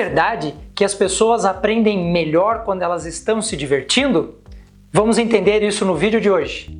verdade que as pessoas aprendem melhor quando elas estão se divertindo? Vamos entender isso no vídeo de hoje.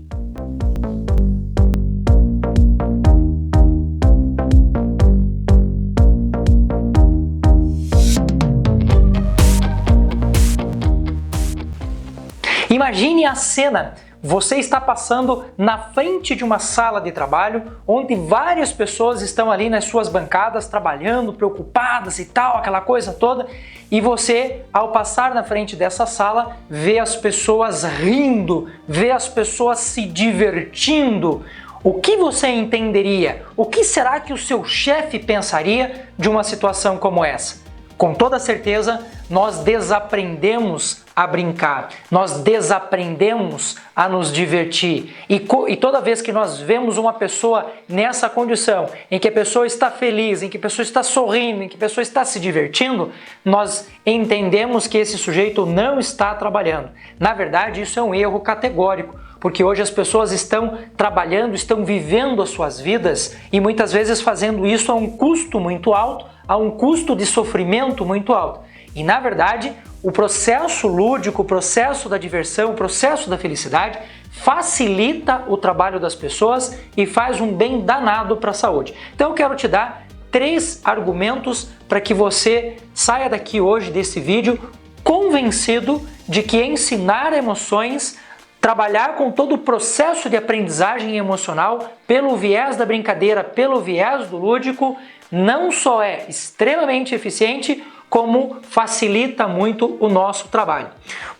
Imagine a cena. Você está passando na frente de uma sala de trabalho onde várias pessoas estão ali nas suas bancadas trabalhando, preocupadas e tal, aquela coisa toda, e você, ao passar na frente dessa sala, vê as pessoas rindo, vê as pessoas se divertindo. O que você entenderia? O que será que o seu chefe pensaria de uma situação como essa? Com toda certeza, nós desaprendemos a brincar, nós desaprendemos a nos divertir. E toda vez que nós vemos uma pessoa nessa condição, em que a pessoa está feliz, em que a pessoa está sorrindo, em que a pessoa está se divertindo, nós entendemos que esse sujeito não está trabalhando. Na verdade, isso é um erro categórico, porque hoje as pessoas estão trabalhando, estão vivendo as suas vidas e muitas vezes fazendo isso a um custo muito alto, a um custo de sofrimento muito alto. E na verdade, o processo lúdico, o processo da diversão, o processo da felicidade facilita o trabalho das pessoas e faz um bem danado para a saúde. Então eu quero te dar 3 argumentos para que você saia daqui hoje desse vídeo convencido de que ensinar emoções, trabalhar com todo o processo de aprendizagem emocional pelo viés da brincadeira, pelo viés do lúdico, não só é extremamente eficiente, como facilita muito o nosso trabalho.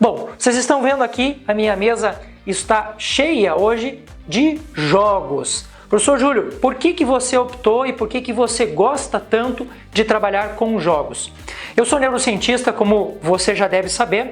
Bom, vocês estão vendo aqui, a minha mesa está cheia hoje de jogos. Professor Júlio, por que você optou e por que você gosta tanto de trabalhar com jogos? Eu sou neurocientista, como você já deve saber,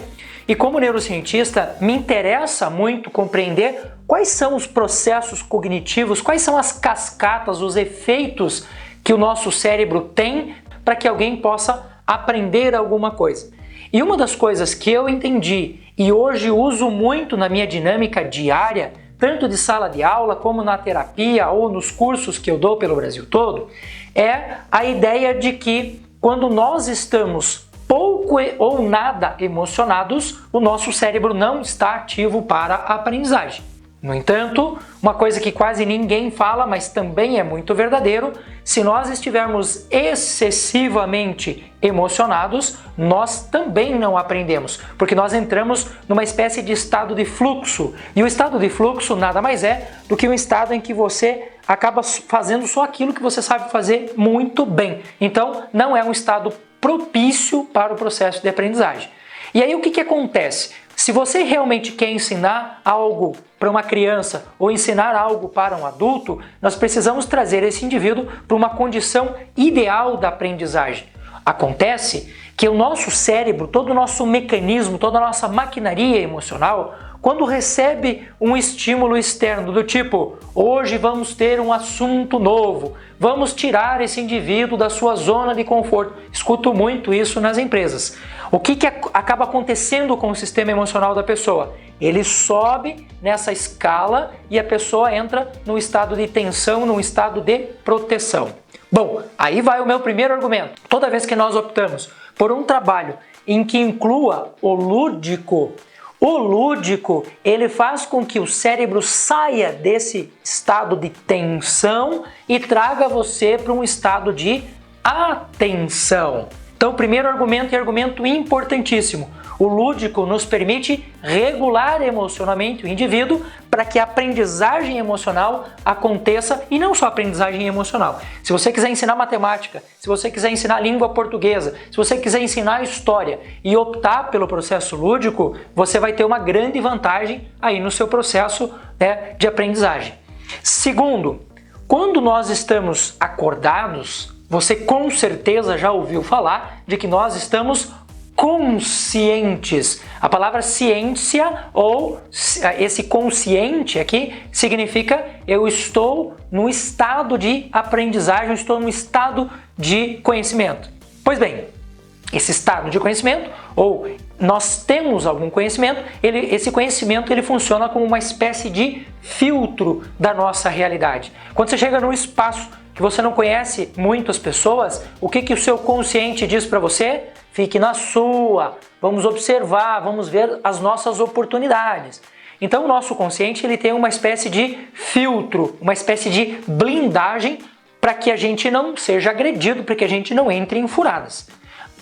e como neurocientista me interessa muito compreender quais são os processos cognitivos, quais são as cascatas, os efeitos que o nosso cérebro tem para que alguém possa aprender alguma coisa. E uma das coisas que eu entendi e hoje uso muito na minha dinâmica diária, tanto de sala de aula como na terapia ou nos cursos que eu dou pelo Brasil todo, é a ideia de que quando nós estamos pouco ou nada emocionados, o nosso cérebro não está ativo para a aprendizagem. No entanto, uma coisa que quase ninguém fala, mas também é muito verdadeiro, se nós estivermos excessivamente emocionados, nós também não aprendemos, porque nós entramos numa espécie de estado de fluxo. E o estado de fluxo nada mais é do que um estado em que você acaba fazendo só aquilo que você sabe fazer muito bem. Então, não é um estado propício para o processo de aprendizagem. E aí o que acontece? Se você realmente quer ensinar algo para uma criança ou ensinar algo para um adulto, nós precisamos trazer esse indivíduo para uma condição ideal da aprendizagem. Acontece que o nosso cérebro, todo o nosso mecanismo, toda a nossa maquinaria emocional, quando recebe um estímulo externo do tipo, hoje vamos ter um assunto novo, vamos tirar esse indivíduo da sua zona de conforto. Escuto muito isso nas empresas. O que acaba acontecendo com o sistema emocional da pessoa? Ele sobe nessa escala e a pessoa entra num estado de tensão, num estado de proteção. Bom, aí vai o meu primeiro argumento. Toda vez que nós optamos por um trabalho em que inclua o lúdico, ele faz com que o cérebro saia desse estado de tensão e traga você para um estado de atenção. Então, o primeiro argumento é argumento importantíssimo. O lúdico nos permite regular emocionalmente o indivíduo para que a aprendizagem emocional aconteça, e não só a aprendizagem emocional. Se você quiser ensinar matemática, se você quiser ensinar língua portuguesa, se você quiser ensinar história e optar pelo processo lúdico, você vai ter uma grande vantagem aí no seu processo, de aprendizagem. Segundo, quando nós estamos acordados, você com certeza já ouviu falar de que nós estamos conscientes. A palavra ciência ou esse consciente aqui significa eu estou no estado de aprendizagem, eu estou no estado de conhecimento. Pois bem, esse estado de conhecimento, ou nós temos algum conhecimento, esse conhecimento ele funciona como uma espécie de filtro da nossa realidade. Quando você chega num espaço que você não conhece muitas pessoas, o que o seu consciente diz para você? Fique na sua, vamos observar, vamos ver as nossas oportunidades. Então o nosso consciente ele tem uma espécie de filtro, uma espécie de blindagem para que a gente não seja agredido, para que a gente não entre em furadas.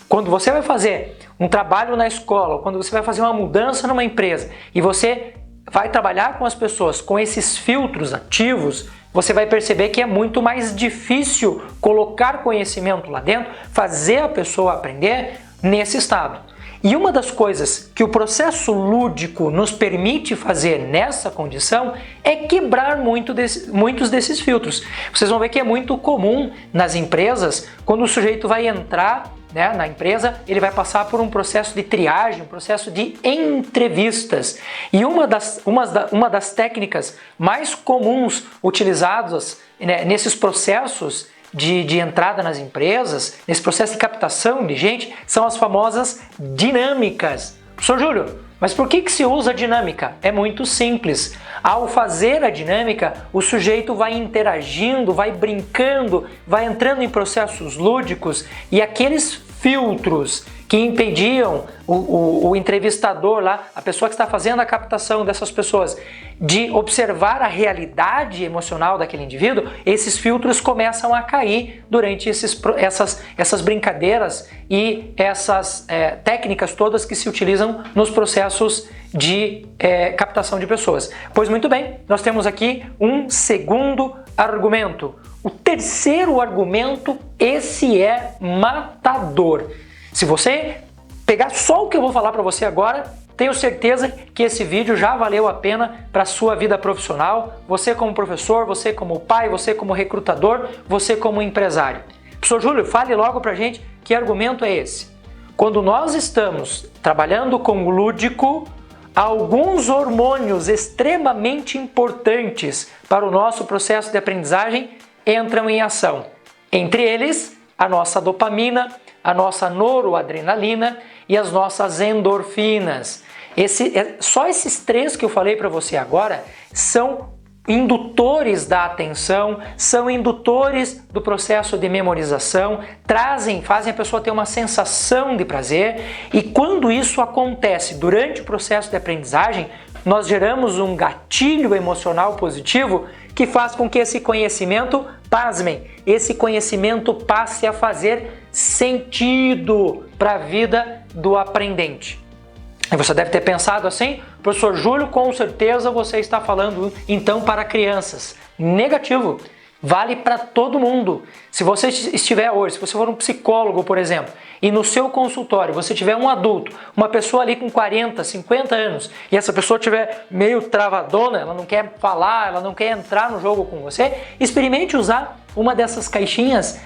Quando você vai fazer um trabalho na escola, quando você vai fazer uma mudança numa empresa e você vai trabalhar com as pessoas com esses filtros ativos, você vai perceber que é muito mais difícil colocar conhecimento lá dentro, fazer a pessoa aprender nesse estado. E uma das coisas que o processo lúdico nos permite fazer nessa condição é quebrar muitos desses filtros. Vocês vão ver que é muito comum nas empresas, quando o sujeito vai entrar na empresa, ele vai passar por um processo de triagem, um processo de entrevistas. E uma das técnicas mais comuns utilizadas nesses processos de entrada nas empresas, nesse processo de captação de gente, são as famosas dinâmicas. Professor Júlio, mas por que se usa dinâmica? É muito simples. Ao fazer a dinâmica, o sujeito vai interagindo, vai brincando, vai entrando em processos lúdicos e aqueles filtros que impediam o entrevistador lá, a pessoa que está fazendo a captação dessas pessoas, de observar a realidade emocional daquele indivíduo, esses filtros começam a cair durante essas brincadeiras e essas técnicas todas que se utilizam nos processos de captação de pessoas. Pois muito bem, nós temos aqui um segundo argumento. O terceiro argumento, esse é matador. Se você pegar só o que eu vou falar para você agora, tenho certeza que esse vídeo já valeu a pena para a sua vida profissional, você como professor, você como pai, você como recrutador, você como empresário. Professor Júlio, fale logo para a gente que argumento é esse. Quando nós estamos trabalhando com o lúdico, alguns hormônios extremamente importantes para o nosso processo de aprendizagem entram em ação. Entre eles, a nossa dopamina, a nossa noradrenalina e as nossas endorfinas. Só esses três que eu falei para você agora são indutores da atenção, são indutores do processo de memorização, fazem a pessoa ter uma sensação de prazer e quando isso acontece durante o processo de aprendizagem, nós geramos um gatilho emocional positivo que faz com que esse conhecimento, pasmem, esse conhecimento passe a fazer sentido para a vida do aprendente. E você deve ter pensado assim, professor Júlio, com certeza você está falando então para crianças. Negativo, vale para todo mundo. Se você estiver hoje, se você for um psicólogo, por exemplo, e no seu consultório você tiver um adulto, uma pessoa ali com 40, 50 anos, e essa pessoa estiver meio travadona, ela não quer falar, ela não quer entrar no jogo com você, experimente usar uma dessas caixinhas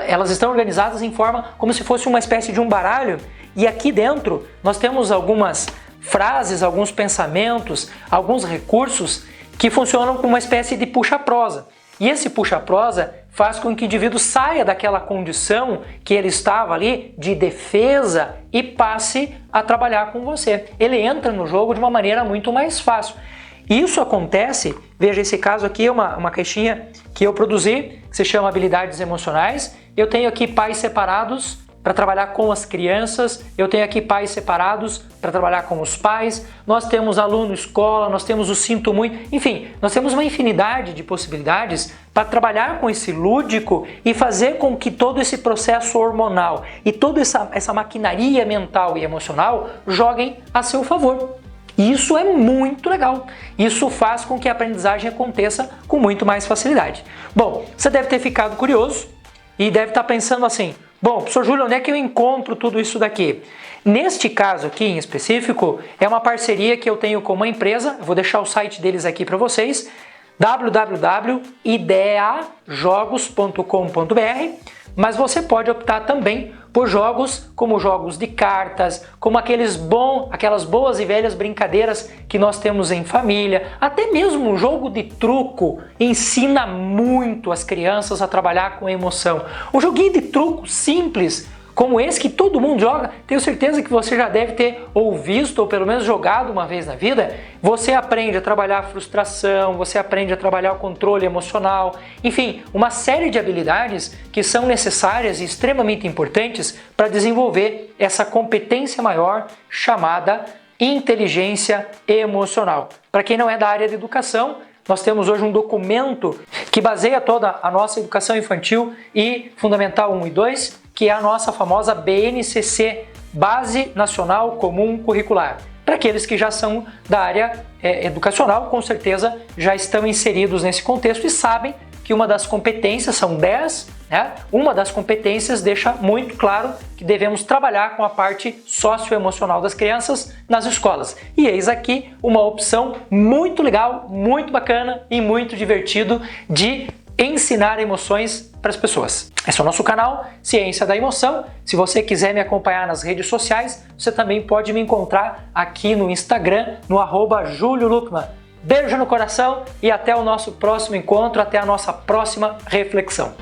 elas estão organizadas em forma como se fosse uma espécie de um baralho e aqui dentro nós temos algumas frases, alguns pensamentos, alguns recursos que funcionam como uma espécie de puxa-prosa. E esse puxa-prosa faz com que o indivíduo saia daquela condição que ele estava ali de defesa e passe a trabalhar com você. Ele entra no jogo de uma maneira muito mais fácil. Isso acontece, veja esse caso aqui, é uma caixinha que eu produzi, que se chama Habilidades Emocionais. Eu tenho aqui pais separados para trabalhar com as crianças, eu tenho aqui pais separados para trabalhar com os pais, nós temos aluno escola, nós temos o sinto muito, enfim, nós temos uma infinidade de possibilidades para trabalhar com esse lúdico e fazer com que todo esse processo hormonal e toda essa maquinaria mental e emocional joguem a seu favor. E isso é muito legal. Isso faz com que a aprendizagem aconteça com muito mais facilidade. Bom, você deve ter ficado curioso e deve estar pensando assim, bom, professor Júlio, onde é que eu encontro tudo isso daqui? Neste caso aqui em específico, é uma parceria que eu tenho com uma empresa, eu vou deixar o site deles aqui para vocês, www.ideajogos.com.br, mas você pode optar também por jogos como jogos de cartas, como aquelas boas e velhas brincadeiras que nós temos em família, até mesmo um jogo de truco ensina muito as crianças a trabalhar com emoção. Um joguinho de truco simples, como esse que todo mundo joga, tenho certeza que você já deve ter ou visto ou pelo menos jogado uma vez na vida. Você aprende a trabalhar a frustração, você aprende a trabalhar o controle emocional, enfim, uma série de habilidades que são necessárias e extremamente importantes para desenvolver essa competência maior chamada inteligência emocional. Para quem não é da área de educação, nós temos hoje um documento que baseia toda a nossa educação infantil e fundamental 1 e 2, que é a nossa famosa BNCC, Base Nacional Comum Curricular. Para aqueles que já são da área educacional, com certeza já estão inseridos nesse contexto e sabem que uma das competências, são 10, né? Uma das competências deixa muito claro que devemos trabalhar com a parte socioemocional das crianças nas escolas. E eis aqui uma opção muito legal, muito bacana e muito divertido de ensinar emoções para as pessoas. Esse é o nosso canal Ciência da Emoção. Se você quiser me acompanhar nas redes sociais, você também pode me encontrar aqui no Instagram, no @JúlioLuckmann. Beijo no coração e até o nosso próximo encontro, até a nossa próxima reflexão.